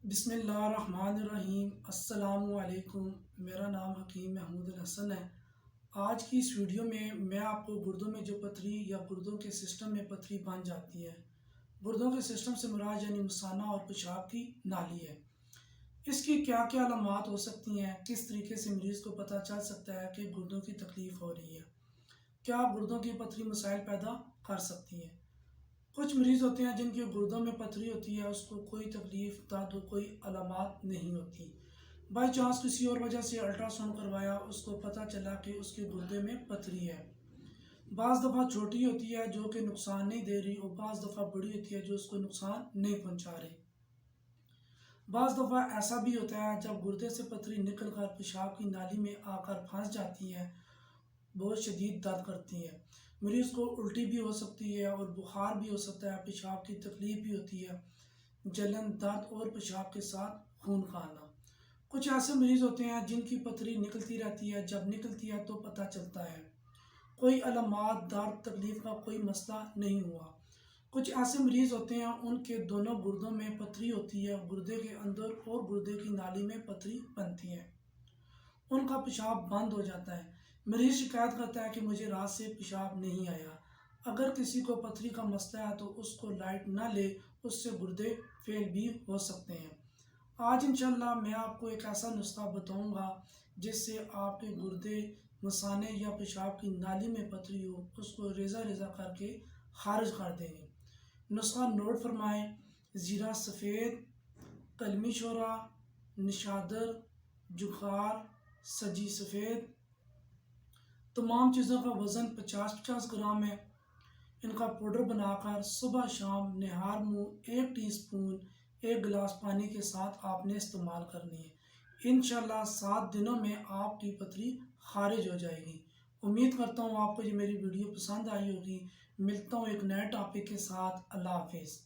بسم اللہ الرحمن الرحیم۔ السلام علیکم، میرا نام حکیم محمود الحسن ہے۔ آج کی اس ویڈیو میں میں آپ کو گردوں میں جو پتھری یا گردوں کے سسٹم میں پتھری بن جاتی ہے، گردوں کے سسٹم سے مراد یعنی مثانہ اور پیشاب کی نالی ہے، اس کی کیا کیا علامات ہو سکتی ہیں، کس طریقے سے مریض کو پتہ چل سکتا ہے کہ گردوں کی تکلیف ہو رہی ہے، کیا گردوں کی پتھری مسائل پیدا کر سکتی ہے۔ کچھ مریض ہوتے ہیں جن کے گردوں میں پتھری ہوتی ہے، اس کو کوئی تکلیف درد کوئی علامات نہیں ہوتی، بائی چانس کسی اور وجہ سے الٹرا ساؤنڈ کروایا، اس کو پتہ چلا کہ اس کے گردے میں پتھری ہے۔ بعض دفعہ چھوٹی ہوتی ہے جو کہ نقصان نہیں دے رہی، اور بعض دفعہ بڑی ہوتی ہے جو اس کو نقصان نہیں پہنچا رہی۔ بعض دفعہ ایسا بھی ہوتا ہے جب گردے سے پتھری نکل کر پیشاب کی نالی میں آ کر پھنس جاتی ہے، بہت شدید درد کرتی ہے، مریض کو الٹی بھی ہو سکتی ہے اور بخار بھی ہو سکتا ہے، پیشاب کی تکلیف بھی ہوتی ہے، جلن، درد اور پیشاب کے ساتھ خون کا آنا۔ کچھ ایسے مریض ہوتے ہیں جن کی پتھری نکلتی رہتی ہے، جب نکلتی ہے تو پتہ چلتا ہے، کوئی علامات، درد، تکلیف کا کوئی مسئلہ نہیں ہوا۔ کچھ ایسے مریض ہوتے ہیں ان کے دونوں گردوں میں پتھری ہوتی ہے، گردے کے اندر اور گردے کی نالی میں پتھری بنتی ہے، ان کا پیشاب بند ہو جاتا ہے، مریض شکایت کرتا ہے کہ مجھے رات سے پیشاب نہیں آیا۔ اگر کسی کو پتھری کا مسئلہ ہے تو اس کو لائٹ نہ لے، اس سے گردے فیل بھی ہو سکتے ہیں۔ آج انشاءاللہ میں آپ کو ایک ایسا نسخہ بتاؤں گا جس سے آپ کے گردے، مثانے یا پیشاب کی نالی میں پتھری ہو، اس کو ریزہ ریزہ کر کے خارج کر دیں گے۔ نسخہ نوٹ فرمائیں: زیرہ سفید، کلمی شورا، نشادر، جوخار، سجی سفید۔ تمام چیزوں کا وزن 50-50 گرام ہے۔ ان کا پاؤڈر بنا کر صبح شام نہار منہ 1 ٹی سپون 1 گلاس پانی کے ساتھ آپ نے استعمال کرنی ہے۔ انشاءاللہ 7 دنوں میں آپ کی پتھری خارج ہو جائے گی۔ امید کرتا ہوں آپ کو یہ میری ویڈیو پسند آئی ہوگی۔ ملتا ہوں ایک نئے ٹاپک کے ساتھ۔ اللہ حافظ۔